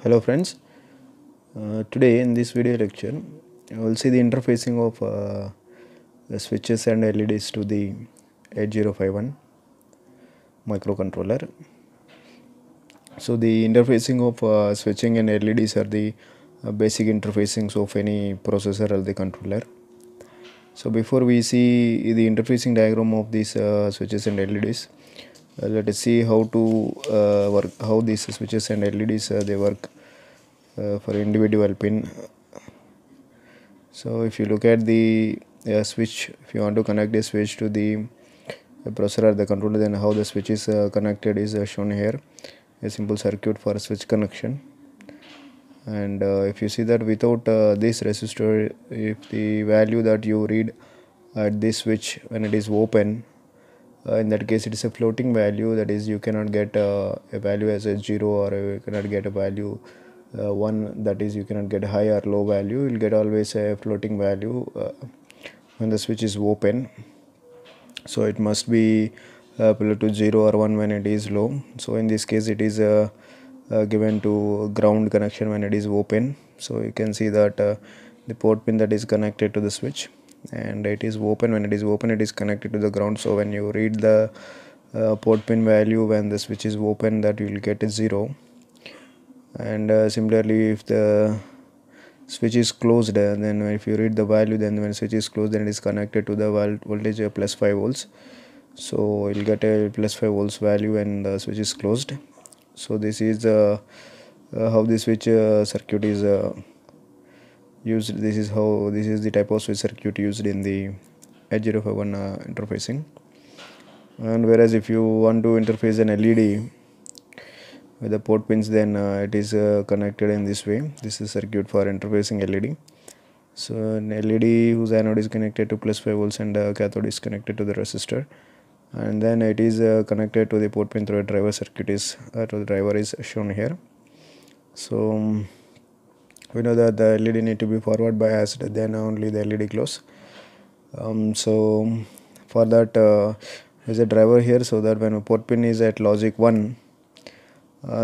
Hello friends, today in this video lecture we will see the interfacing of the switches and LEDs to the 8051 microcontroller. So the interfacing of switching and LEDs are the basic interfacings of any processor or the controller. So before we see the interfacing diagram of these switches and LEDs, let us see how these switches and LEDs they work for individual pin. So if you look at the switch, if you want to connect a switch to the processor or the controller, then how the switch is connected is shown here, a simple circuit for switch connection. And if you see that without this resistor, if the value that you read at this switch when it is open, in that case it is a floating value, that is you cannot get a value as a 0, or you cannot get a value 1, that is you cannot get high or low value. You will get always a floating value when the switch is open. So it must be below to 0 or 1 when it is low. So in this case it is given to ground connection when it is open. So you can see that the port pin that is connected to the switch, and it is open. When it is open, it is connected to the ground. So when you read the port pin value when the switch is open, that you will get a 0. And similarly, if the switch is closed, then if you read the value, then when switch is closed, then it is connected to the voltage plus 5 volts. So you'll get a plus 5 volts value when the switch is closed. So this is how the switch circuit is used. This is the type of switch circuit used in the 8051 interfacing. And whereas if you want to interface an LED with the port pins, then it is connected in this way. This is circuit for interfacing LED. So an LED whose anode is connected to plus 5 volts and cathode is connected to the resistor, and then it is connected to the port pin through a driver circuit the driver is shown here. So we know that the LED need to be forward biased, then only the LED glows. So for that there is a driver here, so that when a port pin is at logic 1,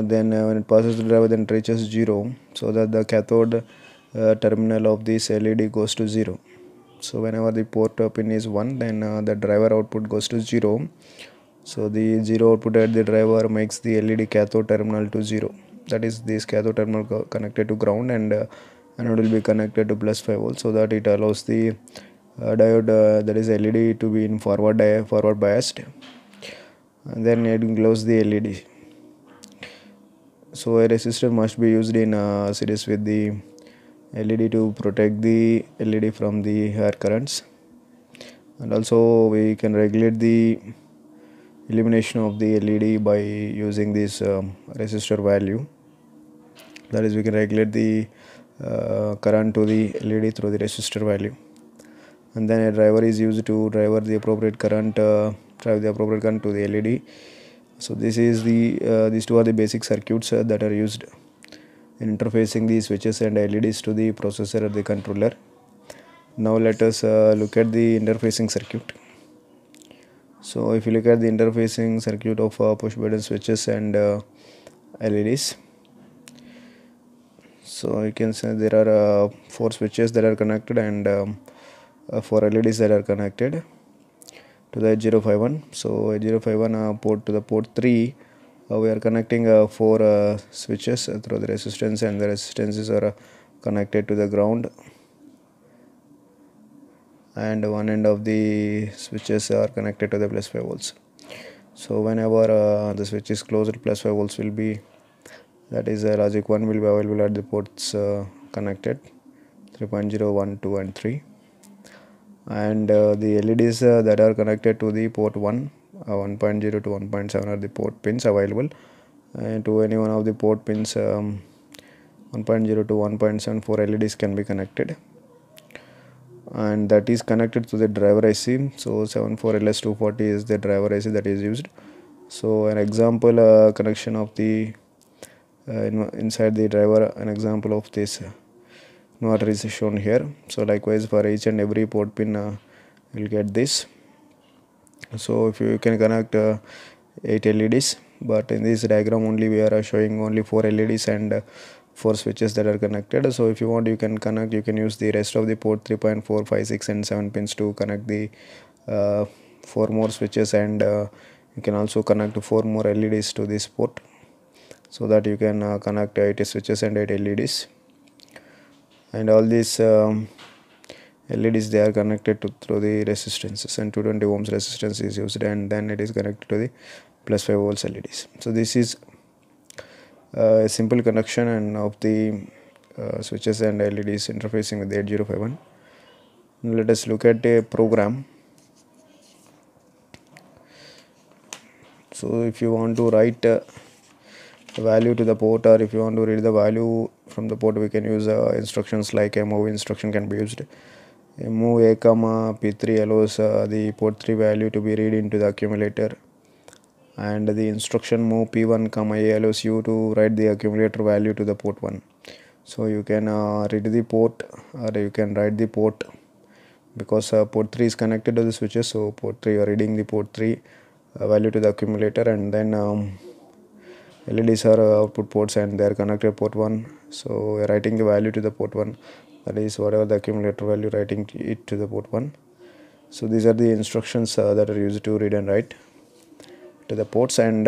then when it passes the driver, then it reaches 0, so that the cathode terminal of this LED goes to 0. So whenever the port pin is 1, then the driver output goes to 0. So the 0 output at the driver makes the LED cathode terminal to 0. That is, this cathode terminal connected to ground, and anode will be connected to plus 5 volts, so that it allows the diode, that is LED, to be in forward biased, and then it glows the LED. So a resistor must be used in series with the LED to protect the LED from the air currents, and also we can regulate the illumination of the LED by using this resistor value. That is, we can regulate the current to the LED through the resistor value, and then a driver is used to drive the appropriate current to the LED. So this is these two are the basic circuits that are used in interfacing the switches and LEDs to the processor or the controller. Now let us look at the interfacing circuit. So if you look at the interfacing circuit of push button switches and LEDs, so you can see there are 4 switches that are connected, and 4 LEDs that are connected to the 8051. So 8051 port to the port 3, we are connecting 4 switches through the resistance, and the resistances are connected to the ground, and one end of the switches are connected to the plus 5 volts. So whenever the switch is closed, plus 5 volts will be, that is logic 1 will be available at the ports connected 3.0, 1, 2 and 3, and the LEDs that are connected to the port 1, 1.0 to 1.7 are the port pins available, and to any one of the port pins 1.0 to 1.7, 4 LEDs can be connected, and that is connected to the driver IC. So 74LS240 is the driver IC that is used. So an example connection of the inside the driver, an example of this inverter is shown here. So likewise for each and every port pin you will get this. So if you can connect 8 LEDs, but in this diagram only we are showing only 4 LEDs and 4 switches that are connected. So if you want, you can use the rest of the port 3.4, 5, 6 and 7 pins to connect the 4 more switches, and you can also connect 4 more LEDs to this port, so that you can connect 8 switches and 8 LEDs. And all these LEDs, they are connected through the resistances, and 220 ohms resistance is used, and then it is connected to the plus 5 volts LEDs. So this is a simple connection and of the switches and LEDs interfacing with 8051. Now let us look at a program. So if you want to write a value to the port, or if you want to read the value from the port, we can use instructions like a move instruction can be used. A move a comma p3 allows the port 3 value to be read into the accumulator, and the instruction move p1 comma a allows you to write the accumulator value to the port 1. So you can read the port, or you can write the port, because port 3 is connected to the switches. So port 3, you are reading the port 3 value to the accumulator, and then LEDs are output ports and they are connected port 1. So we are writing the value to the port 1, that is whatever the accumulator value, writing it to the port 1. So these are the instructions that are used to read and write to the ports. And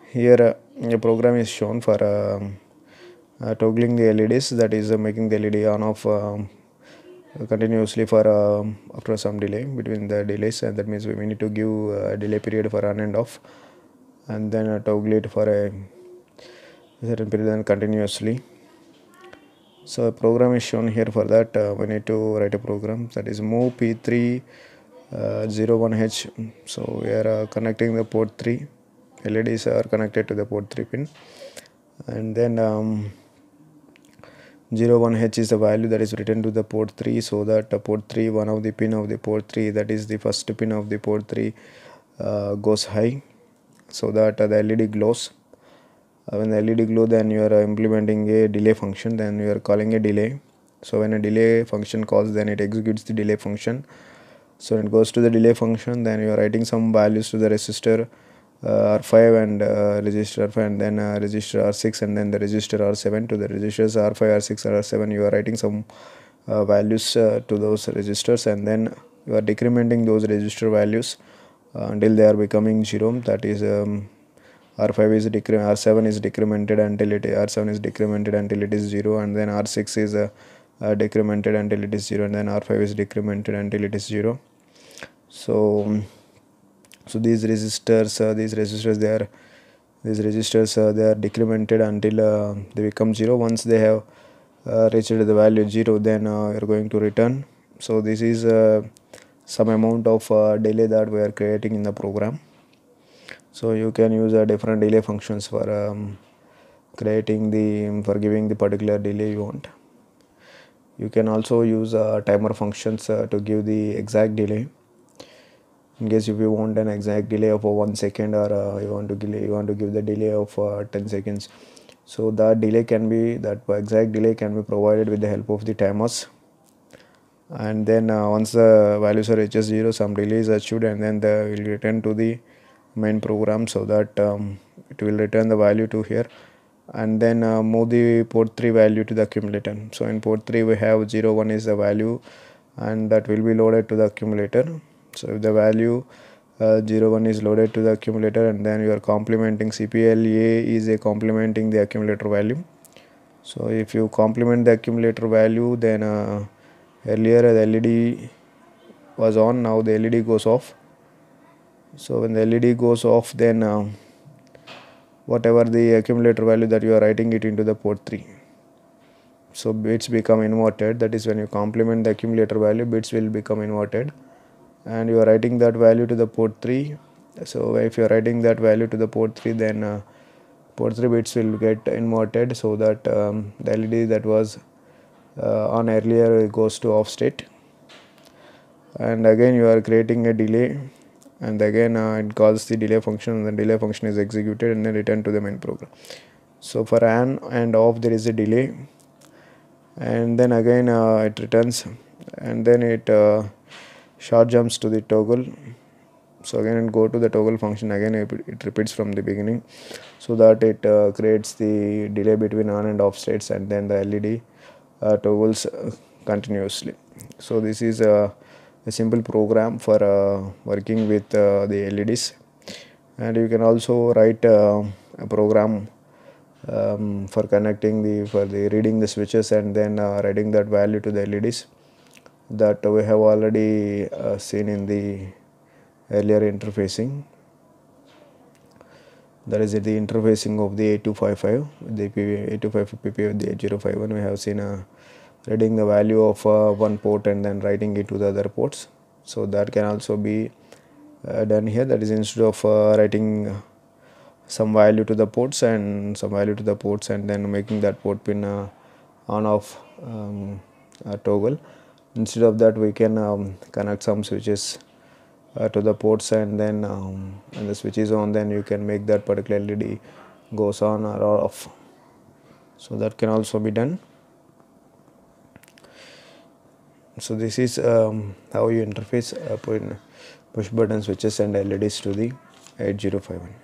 here a program is shown for toggling the LEDs, that is making the LED on off continuously for after some delay between the delays, and that means we need to give a delay period for on and off, and then toggle it for a certain period and continuously. So a program is shown here. For that we need to write a program, that is move p3 01h. So we are connecting the port 3, LEDs are connected to the port 3 pin, and then 01h is the value that is written to the port 3, so that port 3, one of the pin of the port 3, that is the first pin of the port 3 goes high, so that the LED glows. When the LED glow, then you are implementing a delay function, then you are calling a delay. So when a delay function calls, then it executes the delay function. So it goes to the delay function, then you are writing some values to the resistor R5 and register R5, and then register R6, and then the register R7. To the registers R5, R6, R7, you are writing some values to those registers, and then you are decrementing those register values until they are becoming 0. That is R5 is R7 is decremented until R7 is decremented until it is 0, and then R6 is decremented until it is 0, and then R5 is decremented until it is 0. So these registers they are decremented until they become 0. Once they have reached the value 0, then you are going to return. So this is some amount of delay that we are creating in the program. So you can use different delay functions for giving the particular delay you want. You can also use timer functions to give the exact delay. In case if you want an exact delay of 1 second, or you want to give the delay of 10 seconds, so that exact delay can be provided with the help of the timers. And then once the values are reaches 0, some delay is achieved, and then they will return to the main program, so that it will return the value to here, and then move the port 3 value to the accumulator. So in port 3 we have 01 is the value, and that will be loaded to the accumulator. So if the value 01 is loaded to the accumulator, and then you are complementing CPLA is complementing the accumulator value. So if you complement the accumulator value, then earlier the LED was on, now the LED goes off. So when the LED goes off, then whatever the accumulator value that you are writing it into the port 3, so bits become inverted. That is when you complement the accumulator value, bits will become inverted, and you are writing that value to the port 3. So if you are writing that value to the port 3, then port 3 bits will get inverted, so that the LED that was on earlier goes to off state, and again you are creating a delay, and again it calls the delay function, and the delay function is executed and then returned to the main program. So for on and off there is a delay, and then again it returns, and then it short jumps to the toggle. So again go to the toggle function, again it repeats from the beginning, so that it creates the delay between on and off states, and then the LED toggles continuously. So this is a simple program for working with the LEDs. And you can also write a program for connecting the reading the switches, and then writing that value to the LEDs, that we have already seen in the earlier interfacing. That is the interfacing of the 8255, the 8255 PP with the 8051. We have seen reading the value of one port and then writing it to the other ports. So that can also be done here. That is, instead of writing some value to the ports and some value to the ports and then making that port pin on off toggle, instead of that we can connect some switches to the ports, and then when the switch is on, then you can make that particular LED goes on or off. So that can also be done. So this is how you interface push button switches and LEDs to the 8051.